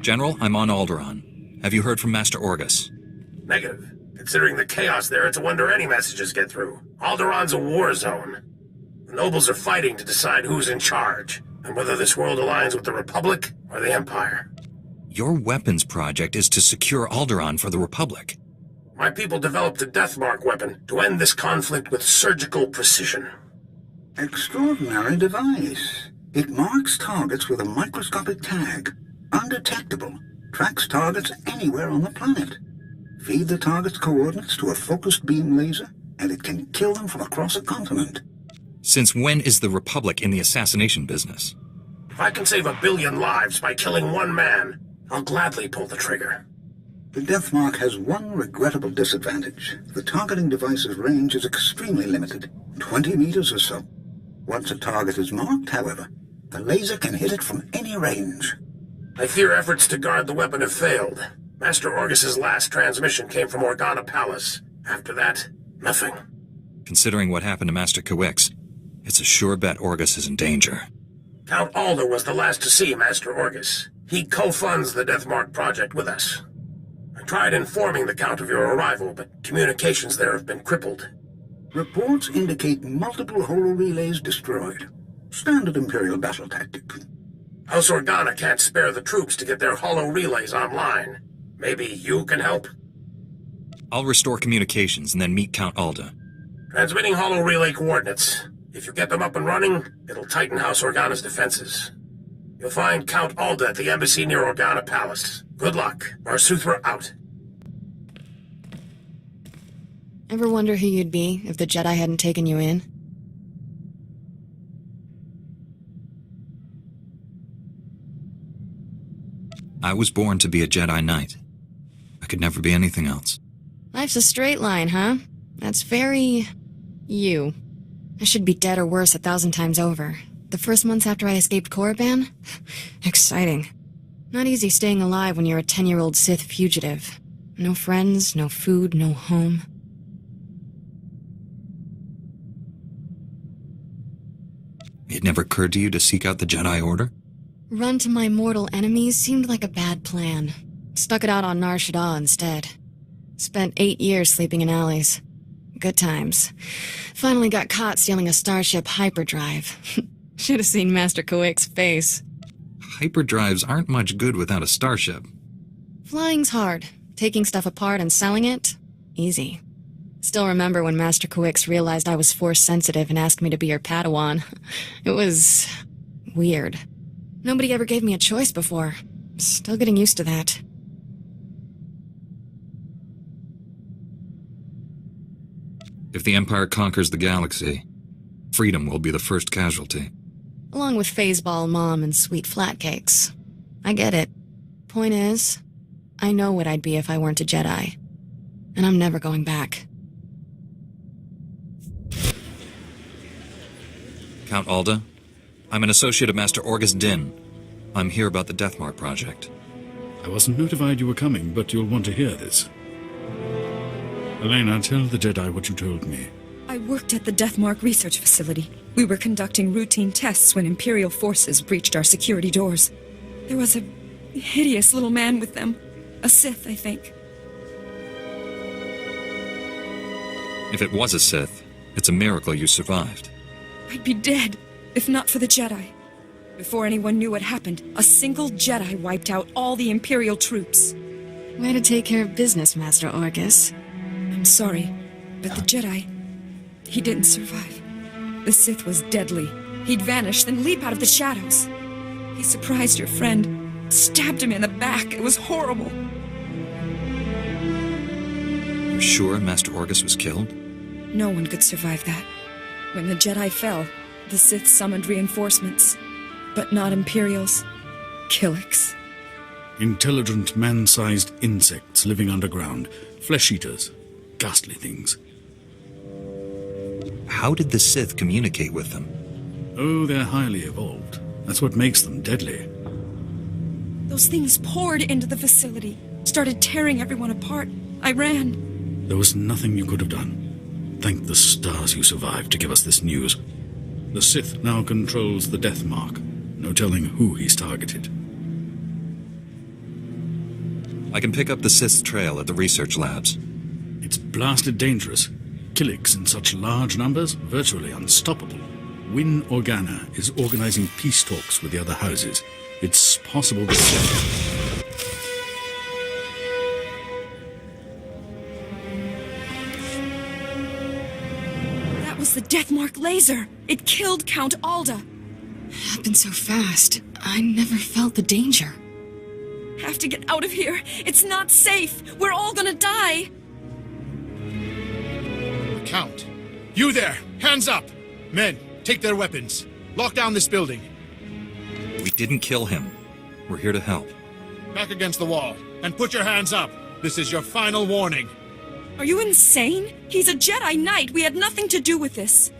General, I'm on Alderaan. Have you heard from Master Orgus? Negative. Considering the chaos there, it's a wonder any messages get through. Alderaan's a war zone. The nobles are fighting to decide who's in charge, and whether this world aligns with the Republic or the Empire. Your weapons project is to secure Alderaan for the Republic. My people developed a Deathmark weapon to end this conflict with surgical precision. Extraordinary device. It marks targets with a microscopic tag. Undetectable. Tracks targets anywhere on the planet. Feed the target's coordinates to a focused beam laser, and it can kill them from across a continent. Since when is the Republic in the assassination business? If I can save 1 billion lives by killing one man, I'll gladly pull the trigger. The Deathmark has one regrettable disadvantage. The targeting device's range is extremely limited, 20 meters or so. Once a target is marked, however, the laser can hit it from any range. I fear efforts to guard the weapon have failed. Master Orgus's last transmission came from Organa Palace. After that, nothing. Considering what happened to Master Kawix, it's a sure bet Orgus is in danger. Count Alda was the last to see Master Orgus. He co-funds the Deathmark project with us. I tried informing the Count of your arrival, but communications there have been crippled. Reports indicate multiple holo-relays destroyed. Standard Imperial battle tactic. House Organa can't spare the troops to get their holo-relays online. Maybe you can help? I'll restore communications and then meet Count Alda. Transmitting holo-relay coordinates. If you get them up and running, it'll tighten House Organa's defenses. You'll find Count Alda at the embassy near Organa Palace. Good luck. Marsuthra out. Ever wonder who you'd be if the Jedi hadn't taken you in? I was born to be a Jedi Knight. I could never be anything else. Life's a straight line, huh? That's very... you. I should be dead or worse 1,000 times over. The first months after I escaped Korriban? Exciting. Not easy staying alive when you're a 10-year-old Sith fugitive. No friends, no food, no home. It never occurred to you to seek out the Jedi Order? Run to my mortal enemies seemed like a bad plan. Stuck it out on Nar Shaddaa instead. Spent 8 years sleeping in alleys. Good times. Finally got caught stealing a starship hyperdrive. Should have seen Master Kawix's face. Hyperdrives aren't much good without a starship. Flying's hard. Taking stuff apart and selling it? Easy. Still remember when Master Kawix realized I was Force-sensitive and asked me to be her Padawan. It was... weird. Nobody ever gave me a choice before. Still getting used to that. If the Empire conquers the galaxy, freedom will be the first casualty. Along with Phaseball Mom and sweet flatcakes. I get it. Point is, I know what I'd be if I weren't a Jedi. And I'm never going back. Count Alda, I'm an associate of Master Orgus Din. I'm here about the Deathmark project. I wasn't notified you were coming, but you'll want to hear this. Elena, tell the Jedi what you told me. I worked at the Deathmark research facility. We were conducting routine tests when Imperial forces breached our security doors. There was a hideous little man with them. A Sith, I think. If it was a Sith, it's a miracle you survived. I'd be dead, if not for the Jedi. Before anyone knew what happened, a single Jedi wiped out all the Imperial troops. Way to take care of business, Master Orgus. I'm sorry, but the Jedi, he didn't survive. The Sith was deadly. He'd vanish, then leap out of the shadows. He surprised your friend, stabbed him in the back. It was horrible. You're sure Master Orgus was killed? No one could survive that. When the Jedi fell, the Sith summoned reinforcements. But not Imperials. Killiks. Intelligent, man-sized insects living underground. Flesh-eaters. Ghastly things. How did the Sith communicate with them? Oh, they're highly evolved. That's what makes them deadly. Those things poured into the facility. Started tearing everyone apart. I ran. There was nothing you could have done. Thank the stars you survived to give us this news. The Sith now controls the Deathmark. No telling who he's targeted. I can pick up the Sith's trail at the research labs. It's blasted dangerous. Killiks in such large numbers, virtually unstoppable. Win Organa is organizing peace talks with the other houses. It's possible that... That was the Deathmark laser! It killed Count Alda! Happened so fast. I never felt the danger. Have to get out of here! It's not safe! We're all gonna die! Count! You there! Hands up! Men, take their weapons. Lock down this building. We didn't kill him. We're here to help. Back against the wall. And put your hands up. This is your final warning. Are you insane? He's a Jedi Knight. We had nothing to do with this.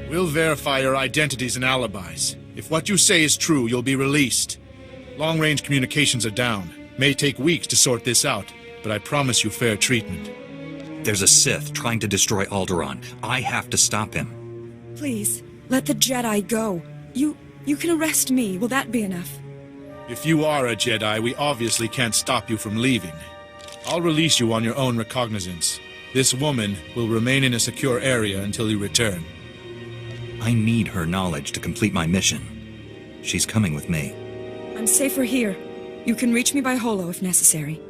We'll verify your identities and alibis. If what you say is true, you'll be released. Long-range communications are down. May take weeks to sort this out, but I promise you fair treatment. There's a Sith trying to destroy Alderaan. I have to stop him. Please, let the Jedi go. You can arrest me. Will that be enough? If you are a Jedi, we obviously can't stop you from leaving. I'll release you on your own recognizance. This woman will remain in a secure area until you return. I need her knowledge to complete my mission. She's coming with me. I'm safer here. You can reach me by holo if necessary.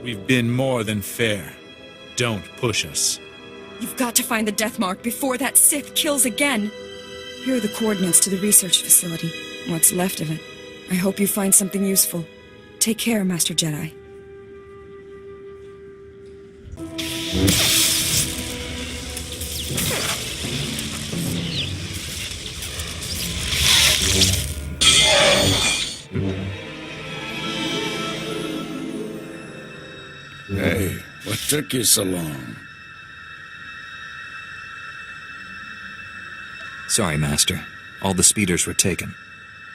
We've been more than fair. Don't push us. You've got to find the Deathmark before that Sith kills again. Here are the coordinates to the research facility. What's left of it. I hope you find something useful. Take care, Master Jedi. Hey, what took you so long? Sorry, Master. All the speeders were taken.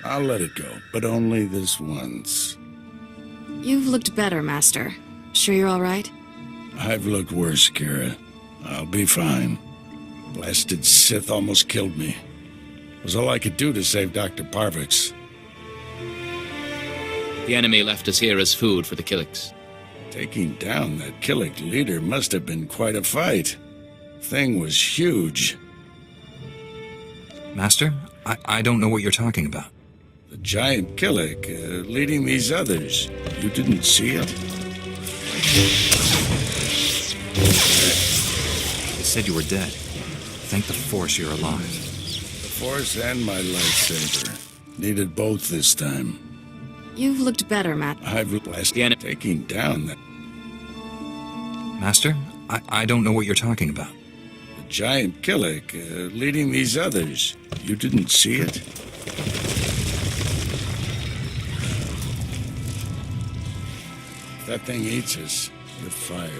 I'll let it go, but only this once. You've looked better, Master. Sure you're all right? I've looked worse, Kira. I'll be fine. Blasted Sith almost killed me. It was all I could do to save Dr. Parvix. The enemy left us here as food for the Killiks. Taking down that Killik leader must have been quite a fight. Thing was huge. Master, I don't know what you're talking about. The giant Killik leading these others. You didn't see him? They said you were dead. Thank the Force you're alive. The Force and my lightsaber. Needed both this time. You've looked better, Matt. I've blasted taking down that... Master, I don't know what you're talking about. The giant Killik leading these others. You didn't see it? If that thing eats us, we're fired.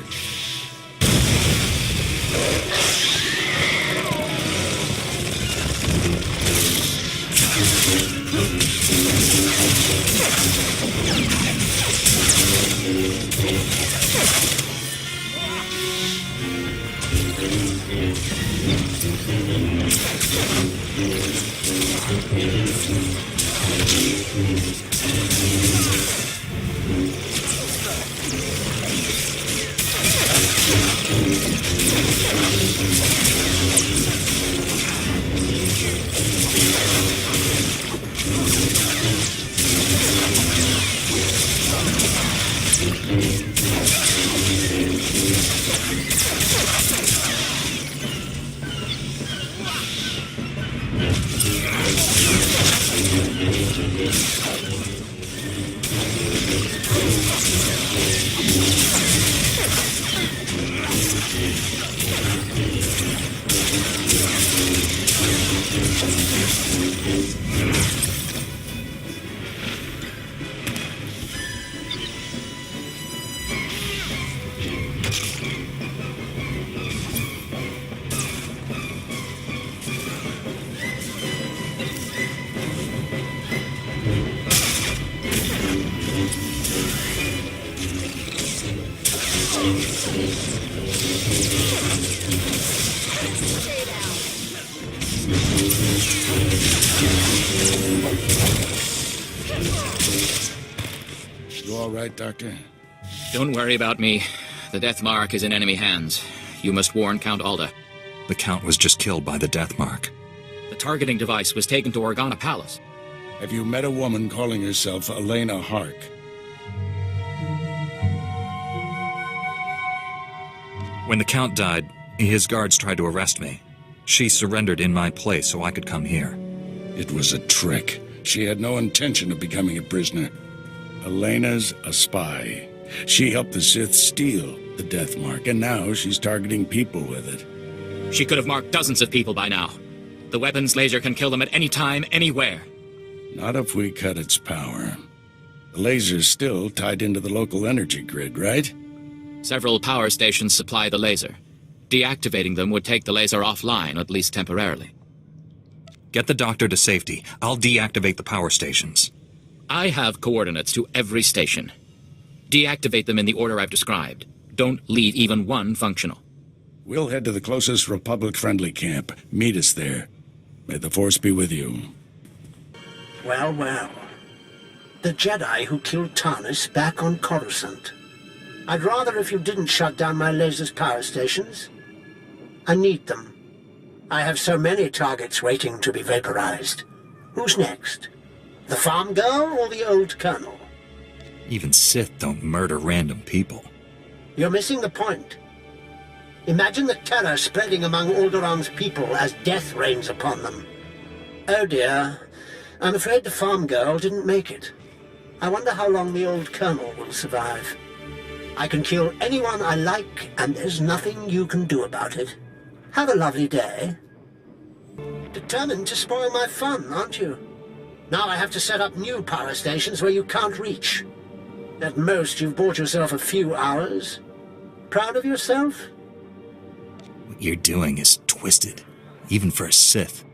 You all right, Doctor? Don't worry about me. The Death Mark is in enemy hands. You must warn Count Alda. The Count was just killed by the Death Mark. The targeting device was taken to Organa Palace. Have you met a woman calling herself Elena Hark? When the Count died, his guards tried to arrest me. She surrendered in my place so I could come here. It was a trick. She had no intention of becoming a prisoner. Elena's a spy. She helped the Sith steal the Death Mark, and now she's targeting people with it. She could have marked dozens of people by now. The weapon's laser can kill them at any time, anywhere. Not if we cut its power. The laser's still tied into the local energy grid, right? Several power stations supply the laser. Deactivating them would take the laser offline, at least temporarily. Get the doctor to safety. I'll deactivate the power stations. I have coordinates to every station. Deactivate them in the order I've described. Don't leave even one functional. We'll head to the closest Republic-friendly camp. Meet us there. May the Force be with you. Well, well. The Jedi who killed Tarnis back on Coruscant. I'd rather if you didn't shut down my laser's power stations. I need them. I have so many targets waiting to be vaporized. Who's next? The farm girl or the old colonel? Even Sith don't murder random people. You're missing the point. Imagine the terror spreading among Alderaan's people as death rains upon them. Oh dear, I'm afraid the farm girl didn't make it. I wonder how long the old colonel will survive. I can kill anyone I like, and there's nothing you can do about it. Have a lovely day. Determined to spoil my fun, aren't you? Now I have to set up new power stations where you can't reach. At most, you've bought yourself a few hours. Proud of yourself? What you're doing is twisted, even for a Sith.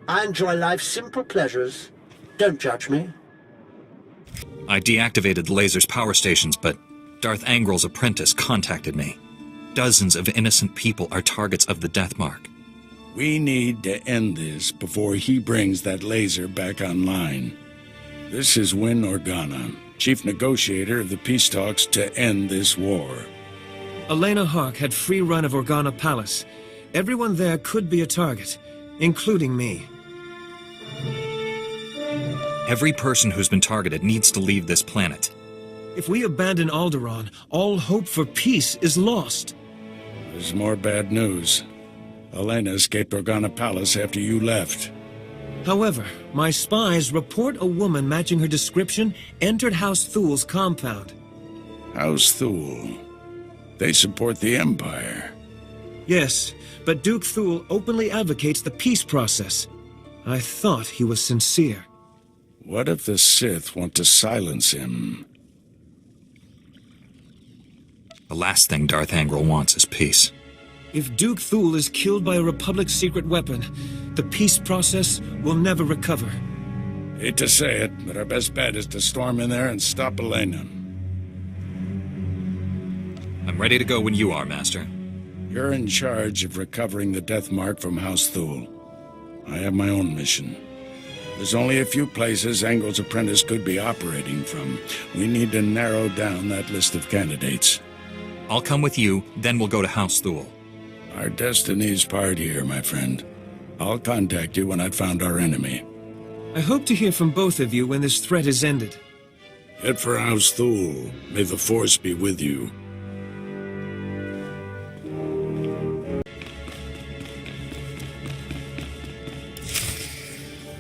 I enjoy life's simple pleasures. Don't judge me. I deactivated the laser's power stations, but Darth Angrel's apprentice contacted me. Dozens of innocent people are targets of the Death Mark. We need to end this before he brings that laser back online. This is Win Organa, chief negotiator of the peace talks to end this war. Elena Hark had free run of Organa Palace. Everyone there could be a target, including me. Every person who's been targeted needs to leave this planet. If we abandon Alderaan, all hope for peace is lost. There's more bad news. Elena escaped Organa Palace after you left. However, my spies report a woman matching her description entered House Thul's compound. House Thul. They support the Empire. Yes, but Duke Thul openly advocates the peace process. I thought he was sincere. What if the Sith want to silence him? The last thing Darth Angrel wants is peace. If Duke Thul is killed by a Republic secret weapon, the peace process will never recover. Hate to say it, but our best bet is to storm in there and stop Elena. I'm ready to go when you are, Master. You're in charge of recovering the Death Mark from House Thul. I have my own mission. There's only a few places Angel's apprentice could be operating from. We need to narrow down that list of candidates. I'll come with you, then we'll go to House Thul. Our destiny's part here, my friend. I'll contact you when I've found our enemy. I hope to hear from both of you when this threat is ended. Head for House Thul. May the Force be with you.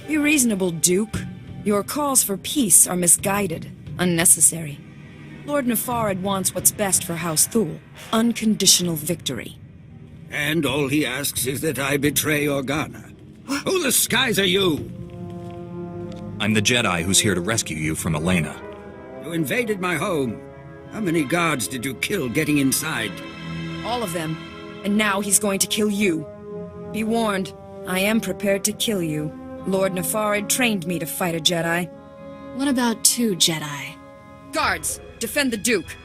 Be reasonable, Duke. Your calls for peace are misguided, unnecessary. Lord Nefarad wants what's best for House Thul. Unconditional victory. And all he asks is that I betray Organa. Who the skies are you? I'm the Jedi who's here to rescue you from Elena. You invaded my home. How many guards did you kill getting inside? All of them. And now he's going to kill you. Be warned, I am prepared to kill you. Lord Nefarad trained me to fight a Jedi. What about 2 Jedi? Guards, defend the Duke.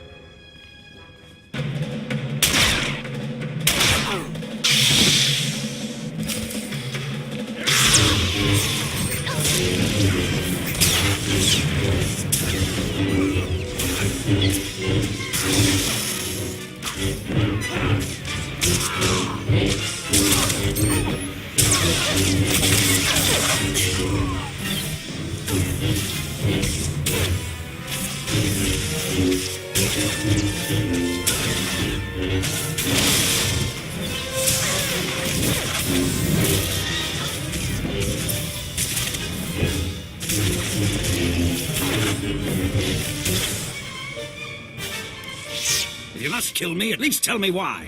If you must kill me, at least tell me why.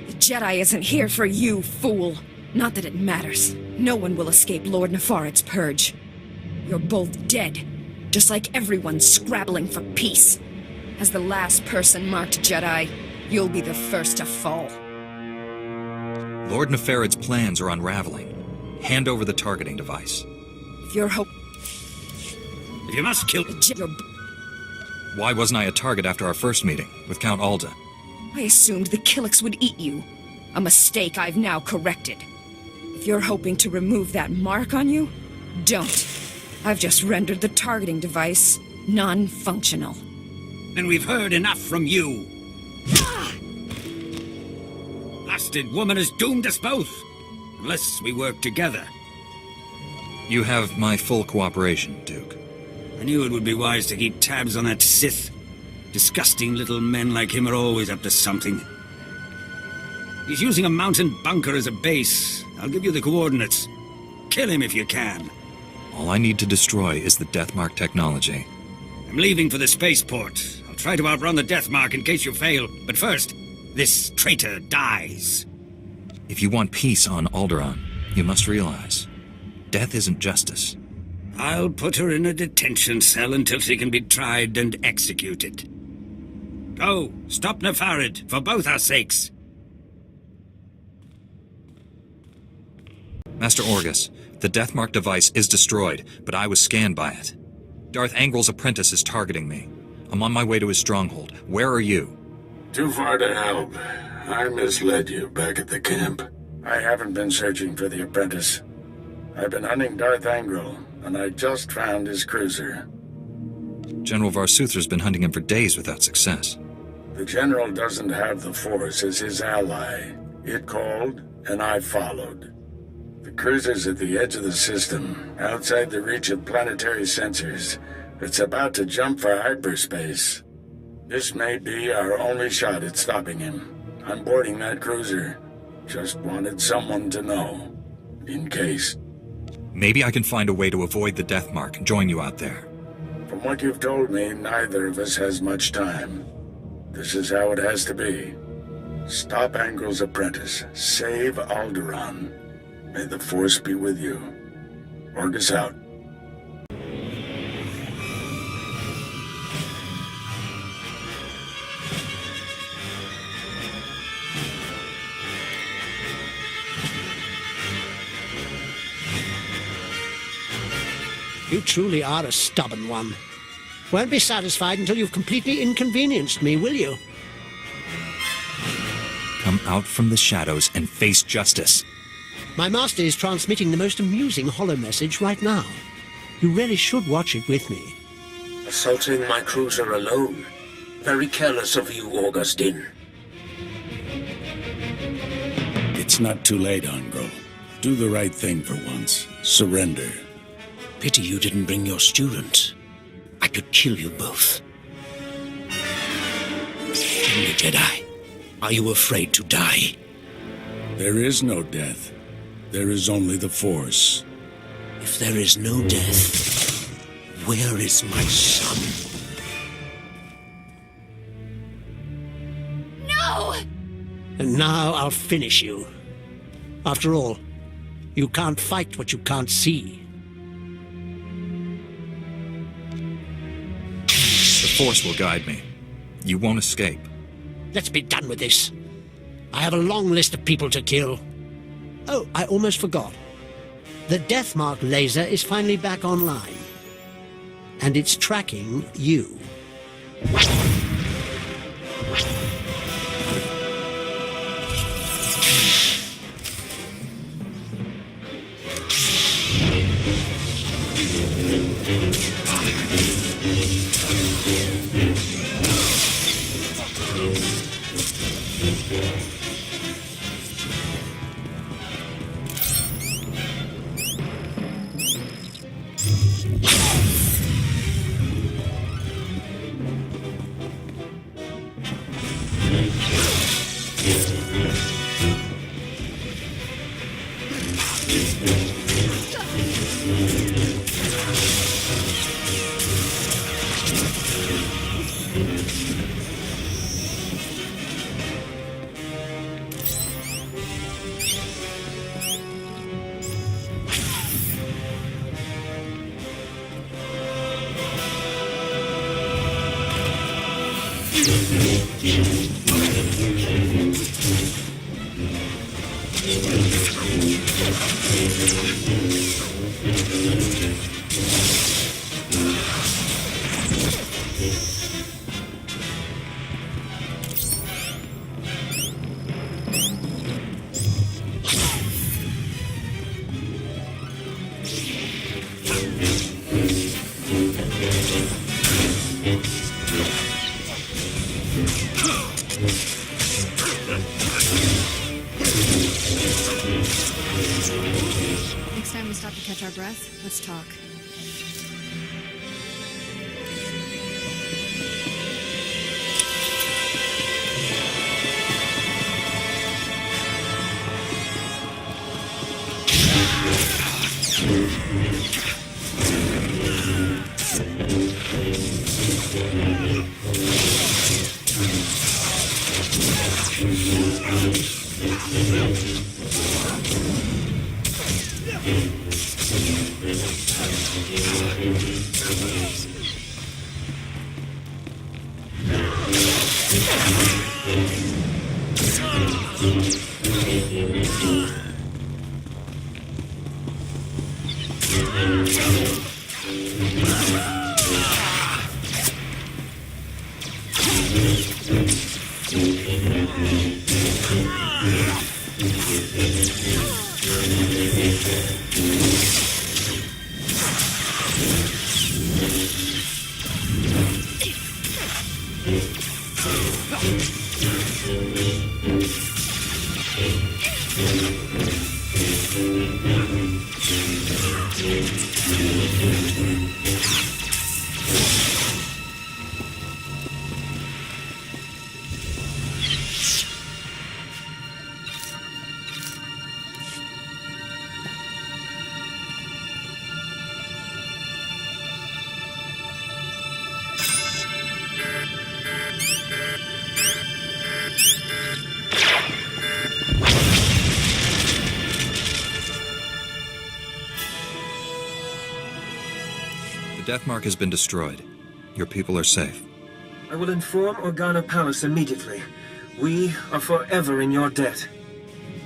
The Jedi isn't here for you, fool. Not that it matters. No one will escape Lord Nefarid's purge. You're both dead, just like everyone scrabbling for peace. As the last person marked Jedi, you'll be the first to fall. Lord Nefarid's plans are unraveling. Hand over the targeting device. If you're If you must kill... Why wasn't I a target after our first meeting with Count Alda? I assumed the Killiks would eat you. A mistake I've now corrected. If you're hoping to remove that mark on you, don't. I've just rendered the targeting device non-functional. Then we've heard enough from you. Blasted woman has doomed us both. Unless we work together. You have my full cooperation, Duke. I knew it would be wise to keep tabs on that Sith. Disgusting little men like him are always up to something. He's using a mountain bunker as a base. I'll give you the coordinates. Kill him if you can. All I need to destroy is the Deathmark technology. I'm leaving for the spaceport. I'll try to outrun the Deathmark in case you fail. But first, this traitor dies. If you want peace on Alderaan, you must realize, death isn't justice. I'll put her in a detention cell until she can be tried and executed. Go, stop Nefarid, for both our sakes. Master Orgus, the Deathmark device is destroyed, but I was scanned by it. Darth Angrel's apprentice is targeting me. I'm on my way to his stronghold. Where are you? Too far to help. I misled you back at the camp. I haven't been searching for the apprentice. I've been hunting Darth Angrel, and I just found his cruiser. General Varsuther's been hunting him for days without success. The General doesn't have the Force as his ally. It called, and I followed. The cruiser's at the edge of the system, outside the reach of planetary sensors. It's about to jump for hyperspace. This may be our only shot at stopping him. I'm boarding that cruiser. Just wanted someone to know. In case. Maybe I can find a way to avoid the Deathmark and join you out there. From what you've told me, neither of us has much time. This is how it has to be. Stop Angrel's apprentice. Save Alderaan. May the Force be with you. Orgus out. You truly are a stubborn one. Won't be satisfied until you've completely inconvenienced me, will you? Come out from the shadows and face justice. My master is transmitting the most amusing holo message right now. You really should watch it with me. Assaulting my cruiser alone. Very careless of you, Augustine. It's not too late, Angrel. Do the right thing for once. Surrender. Pity you didn't bring your student. I could kill you both. Tell me, Jedi, are you afraid to die? There is no death. There is only the Force. If there is no death, where is my son? No! And now I'll finish you. After all, you can't fight what you can't see. The Force will guide me. You won't escape. Let's be done with this. I have a long list of people to kill. Oh, I almost forgot. The Deathmark laser is finally back online. And it's tracking you. Next time we stop to catch our breath, let's talk. The Death Mark has been destroyed. Your people are safe. I will inform Organa Palace immediately. We are forever in your debt.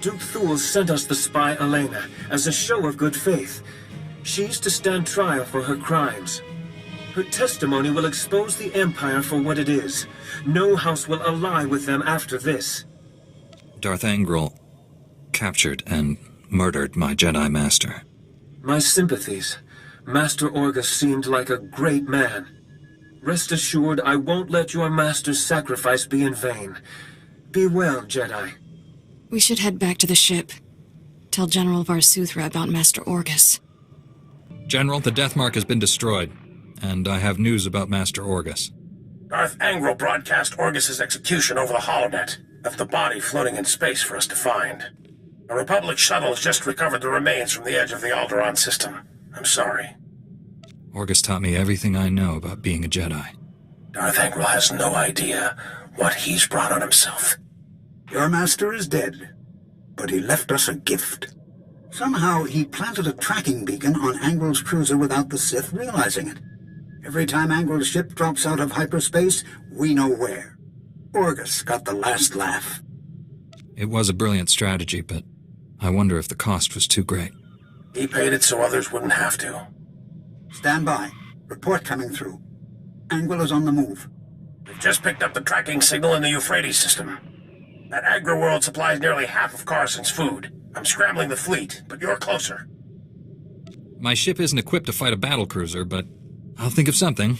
Duke Thule sent us the spy Elena as a show of good faith. She's to stand trial for her crimes. Her testimony will expose the Empire for what it is. No house will ally with them after this. Darth Angral captured and murdered my Jedi Master. My sympathies. Master Orgus seemed like a great man. Rest assured, I won't let your master's sacrifice be in vain. Be well, Jedi. We should head back to the ship. Tell General Varsuthra about Master Orgus. General, the Death Mark has been destroyed, and I have news about Master Orgus. Darth Angral broadcast Orgus's execution over the holonet, left the body floating in space for us to find. A Republic shuttle has just recovered the remains from the edge of the Alderaan system. I'm sorry. Orgus taught me everything I know about being a Jedi. Darth Angral has no idea what he's brought on himself. Your master is dead, but he left us a gift. Somehow he planted a tracking beacon on Angral's cruiser without the Sith realizing it. Every time Angral's ship drops out of hyperspace, we know where. Orgus got the last laugh. It was a brilliant strategy, but I wonder if the cost was too great. He paid it so others wouldn't have to. Stand by. Report coming through. Angral is on the move. We've just picked up the tracking signal in the Euphrates system. That agri-world supplies nearly half of Carson's food. I'm scrambling the fleet, but you're closer. My ship isn't equipped to fight a battlecruiser, but I'll think of something.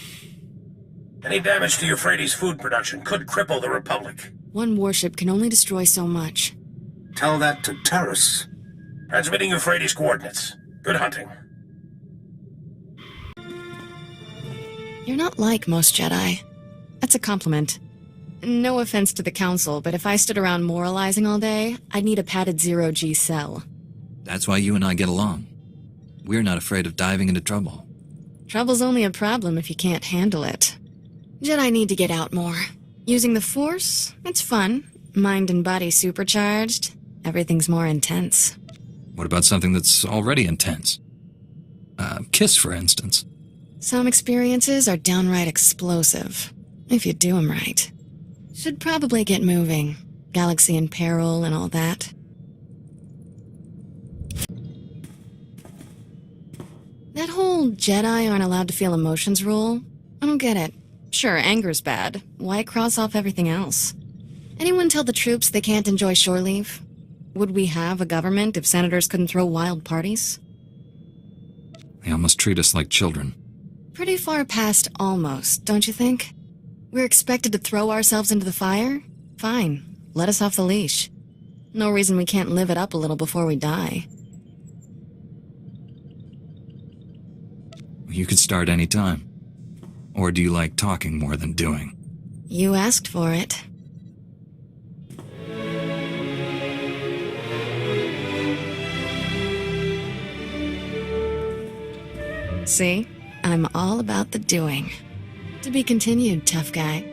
Any damage to Euphrates' food production could cripple the Republic. One warship can only destroy so much. Tell that to Terrace. Transmitting Euphrates coordinates. Good hunting. You're not like most Jedi. That's a compliment. No offense to the Council, but if I stood around moralizing all day, I'd need a padded zero-G cell. That's why you and I get along. We're not afraid of diving into trouble. Trouble's only a problem if you can't handle it. Jedi need to get out more. Using the Force, it's fun. Mind and body supercharged. Everything's more intense. What about something that's already intense? Kiss, for instance. Some experiences are downright explosive, if you do them right. Should probably get moving. Galaxy in peril and all that. That whole Jedi aren't allowed to feel emotions rule? I don't get it. Sure, anger's bad. Why cross off everything else? Anyone tell the troops they can't enjoy shore leave? Would we have a government if senators couldn't throw wild parties? They almost treat us like children. Pretty far past almost, don't you think? We're expected to throw ourselves into the fire? Fine. Let us off the leash. No reason we can't live it up a little before we die. You could start any time. Or do you like talking more than doing? You asked for it. See? I'm all about the doing. To be continued, tough guy.